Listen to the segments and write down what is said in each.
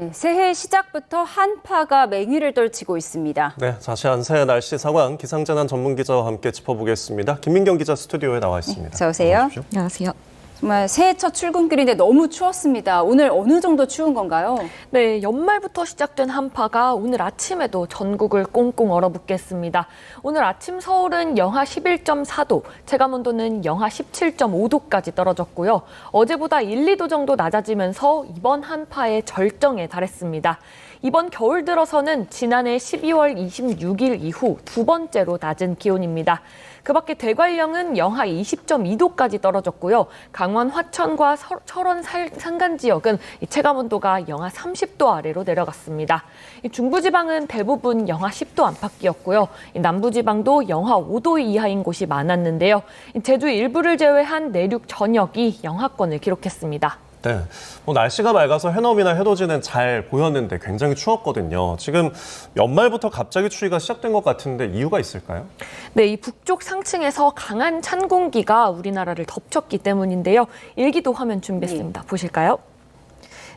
네, 새해 시작부터 한파가 맹위를 떨치고 있습니다. 네, 자세한 새해 날씨 상황 기상재난 전문 기자와 함께 짚어보겠습니다. 김민경 기자 스튜디오에 나와 있습니다. 어서 오세요. 안녕하세요. 정말 새해 첫 출근길인데 너무 추웠습니다. 오늘 어느 정도 추운 건가요? 네, 연말부터 시작된 한파가 오늘 아침에도 전국을 꽁꽁 얼어붙겠습니다. 오늘 아침 서울은 영하 11.4도, 체감온도는 영하 17.5도까지 떨어졌고요. 어제보다 1, 2도 정도 낮아지면서 이번 한파의 절정에 달했습니다. 이번 겨울 들어서는 지난해 12월 26일 이후 두 번째로 낮은 기온입니다. 그 밖에 대관령은 영하 20.2도까지 떨어졌고요. 강원 화천과 철원 산간 지역은 체감온도가 영하 30도 아래로 내려갔습니다. 중부지방은 대부분 영하 10도 안팎이었고요. 남부지방도 영하 5도 이하인 곳이 많았는데요. 제주 일부를 제외한 내륙 전역이 영하권을 기록했습니다. 네, 날씨가 맑아서 해넘이나 해돋이는 잘 보였는데 굉장히 추웠거든요. 지금 연말부터 갑자기 추위가 시작된 것 같은데 이유가 있을까요? 네, 이 북쪽 상층에서 강한 찬 공기가 우리나라를 덮쳤기 때문인데요. 일기도 화면 준비했습니다. 보실까요?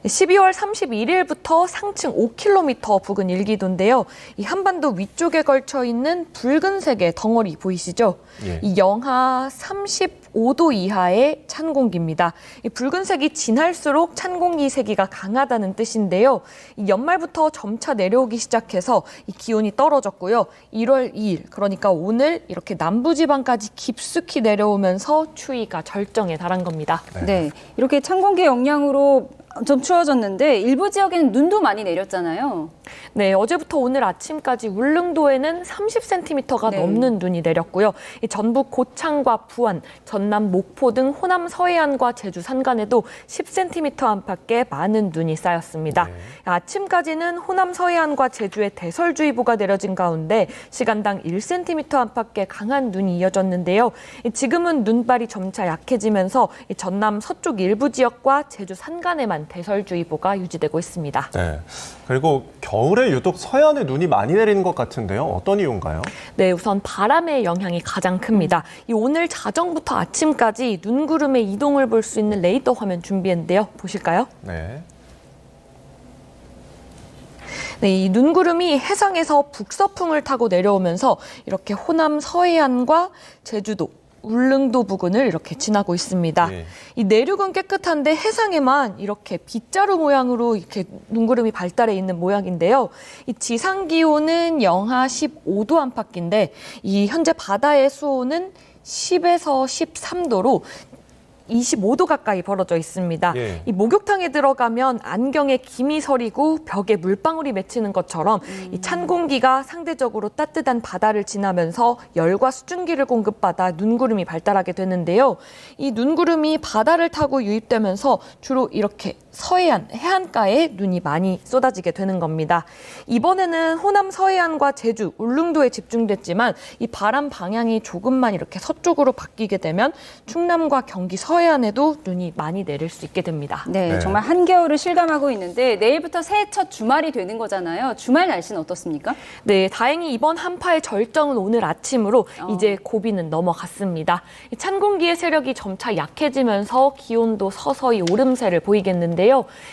12월 31일부터 상층 5km 부근 일기도인데요. 이 한반도 위쪽에 걸쳐 있는 붉은색의 덩어리 보이시죠? 예. 이 영하 35도 이하의 찬 공기입니다. 이 붉은색이 진할수록 찬 공기 세기가 강하다는 뜻인데요. 이 연말부터 점차 내려오기 시작해서 이 기온이 떨어졌고요. 1월 2일, 그러니까 오늘 이렇게 남부지방까지 깊숙이 내려오면서 추위가 절정에 달한 겁니다. 네, 이렇게 찬 공기 영향으로 좀 추워졌는데 일부 지역에는 눈도 많이 내렸잖아요. 네, 어제부터 오늘 아침까지 울릉도에는 30cm가 넘는 눈이 내렸고요. 이 전북 고창과 부안, 전남 목포 등 호남 서해안과 제주 산간에도 10cm 안팎의 많은 눈이 쌓였습니다. 네. 아침까지는 호남 서해안과 제주에 대설주의보가 내려진 가운데 시간당 1cm 안팎의 강한 눈이 이어졌는데요. 지금은 눈발이 점차 약해지면서 전남 서쪽 일부 지역과 제주 산간에만 대설주의보가 유지되고 있습니다. 네, 그리고 겨울에 유독 서해안에 눈이 많이 내리는 것 같은데요. 어떤 이유인가요? 네, 우선 바람의 영향이 가장 큽니다. 이 오늘 자정부터 아침까지 눈구름의 이동을 볼 수 있는 레이더 화면 준비했는데요. 보실까요? 네. 네, 이 눈구름이 해상에서 북서풍을 타고 내려오면서 이렇게 호남 서해안과 제주도, 울릉도 부근을 이렇게 지나고 있습니다. 네. 이 내륙은 깨끗한데 해상에만 이렇게 빗자루 모양으로 이렇게 눈구름이 발달해 있는 모양인데요. 이 지상 기온은 영하 15도 안팎인데 이 현재 바다의 수온은 10에서 13도로 25도 가까이 벌어져 있습니다. 예. 이 목욕탕에 들어가면 안경에 김이 서리고 벽에 물방울이 맺히는 것처럼 이 찬 공기가 상대적으로 따뜻한 바다를 지나면서 열과 수증기를 공급받아 눈구름이 발달하게 되는데요. 이 눈구름이 바다를 타고 유입되면서 주로 이렇게 서해안, 해안가에 눈이 많이 쏟아지게 되는 겁니다. 이번에는 호남 서해안과 제주, 울릉도에 집중됐지만 이 바람 방향이 조금만 이렇게 서쪽으로 바뀌게 되면 충남과 경기 서해안에도 눈이 많이 내릴 수 있게 됩니다. 네, 네. 정말 한겨울을 실감하고 있는데 내일부터 새해 첫 주말이 되는 거잖아요. 주말 날씨는 어떻습니까? 네, 다행히 이번 한파의 절정은 오늘 아침으로 이제 고비는 넘어갔습니다. 이 찬 공기의 세력이 점차 약해지면서 기온도 서서히 오름세를 보이겠는데요.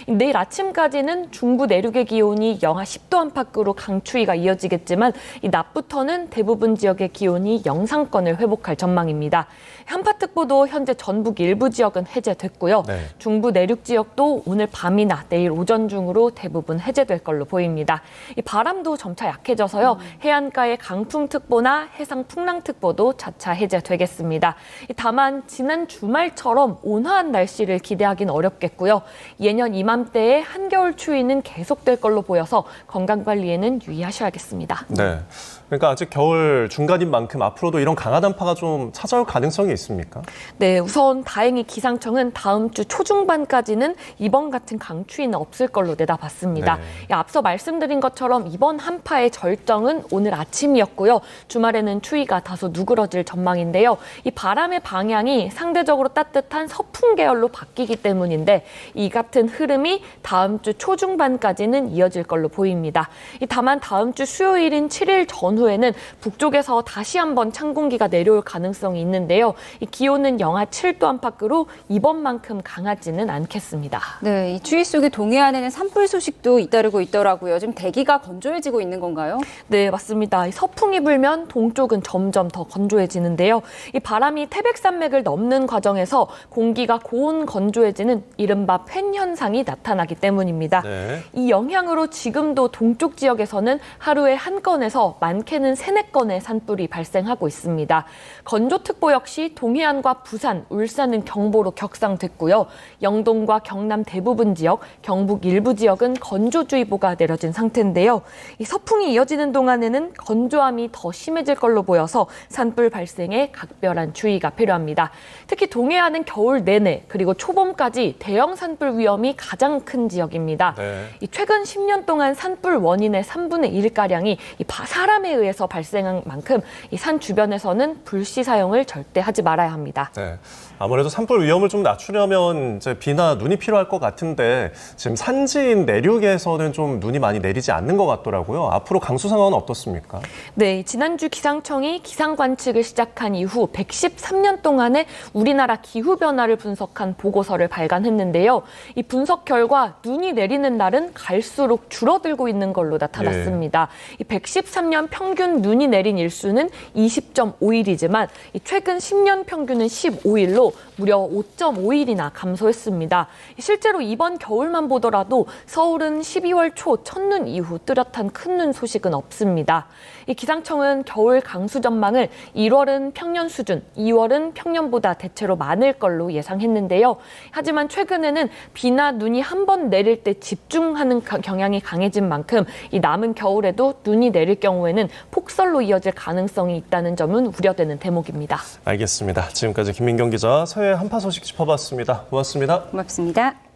내일 아침까지는 중부 내륙의 기온이 영하 10도 안팎으로 강추위가 이어지겠지만 이 낮부터는 대부분 지역의 기온이 영상권을 회복할 전망입니다. 한파특보도 현재 전북 일부 지역은 해제됐고요. 네. 중부 내륙 지역도 오늘 밤이나 내일 오전 중으로 대부분 해제될 걸로 보입니다. 이 바람도 점차 약해져서요. 해안가의 강풍특보나 해상풍랑특보도 차차 해제되겠습니다. 다만 지난 주말처럼 온화한 날씨를 기대하기는 어렵겠고요. 예년 이맘때의 한겨울 추위는 계속될 걸로 보여서 건강관리에는 유의하셔야겠습니다. 네. 그러니까 아직 겨울 중간인 만큼 앞으로도 이런 강한 한파가 좀 찾아올 가능성이 있습니까? 네, 우선 다행히 기상청은 다음 주 초중반까지는 이번 같은 강추위는 없을 걸로 내다봤습니다. 네. 앞서 말씀드린 것처럼 이번 한파의 절정은 오늘 아침이었고요. 주말에는 추위가 다소 누그러질 전망인데요. 이 바람의 방향이 상대적으로 따뜻한 서풍 계열로 바뀌기 때문인데 이 같은 흐름이 다음 주 초중반까지는 이어질 걸로 보입니다. 다만 다음 주 수요일인 7일 전후에는 북쪽에서 다시 한번 찬 공기가 내려올 가능성이 있는데요. 이 기온은 영하 7도 안팎 밖으로 이번만큼 강하지는 않겠습니다. 네, 이 추위 속에 동해안에는 산불 소식도 잇따르고 있더라고요. 지금 대기가 건조해지고 있는 건가요? 네, 맞습니다. 이 서풍이 불면 동쪽은 점점 더 건조해지는데요. 이 바람이 태백산맥을 넘는 과정에서 공기가 고온 건조해지는 이른바 팬 현상이 나타나기 때문입니다. 네. 이 영향으로 지금도 동쪽 지역에서는 하루에 한 건에서 많게는 3-4건의 산불이 발생하고 있습니다. 건조특보 역시 동해안과 부산, 울산은 경보로 격상됐고요. 영동과 경남 대부분 지역, 경북 일부 지역은 건조주의보가 내려진 상태인데요. 이 서풍이 이어지는 동안에는 건조함이 더 심해질 걸로 보여서 산불 발생에 각별한 주의가 필요합니다. 특히 동해안은 겨울 내내 그리고 초봄까지 대형 산불 위험이 가장 큰 지역입니다. 네. 이 최근 10년 동안 산불 원인의 3분의 1가량이 사람에 의해서 발생한 만큼 이 산 주변에서는 불씨 사용을 절대 하지 말아야 합니다. 네. 아무래도 산불 위험을 좀 낮추려면 이제 비나 눈이 필요할 것 같은데 지금 산지인 내륙에서는 좀 눈이 많이 내리지 않는 것 같더라고요. 앞으로 강수 상황은 어떻습니까? 네, 지난주 기상청이 기상 관측을 시작한 이후 113년 동안의 우리나라 기후 변화를 분석한 보고서를 발간했는데요. 이 분석 결과 눈이 내리는 날은 갈수록 줄어들고 있는 걸로 나타났습니다. 이 113년 평균 눈이 내린 일수는 20.5일이지만 최근 10년 평균은 15일로 무려 5.5일이나 감소했습니다. 실제로 이번 겨울만 보더라도 서울은 12월 초 첫눈 이후 뚜렷한 큰 눈 소식은 없습니다. 이 기상청은 겨울 강수 전망을 1월은 평년 수준, 2월은 평년보다 대체로 많을 걸로 예상했는데요. 하지만 최근에는 비나 눈이 한 번 내릴 때 집중하는 경향이 강해진 만큼 이 남은 겨울에도 눈이 내릴 경우에는 폭설로 이어질 가능성이 있다는 점은 우려되는 대목입니다. 알겠습니다. 지금까지 김민경 기자 서해 한파 소식 짚어봤습니다. 고맙습니다. 고맙습니다.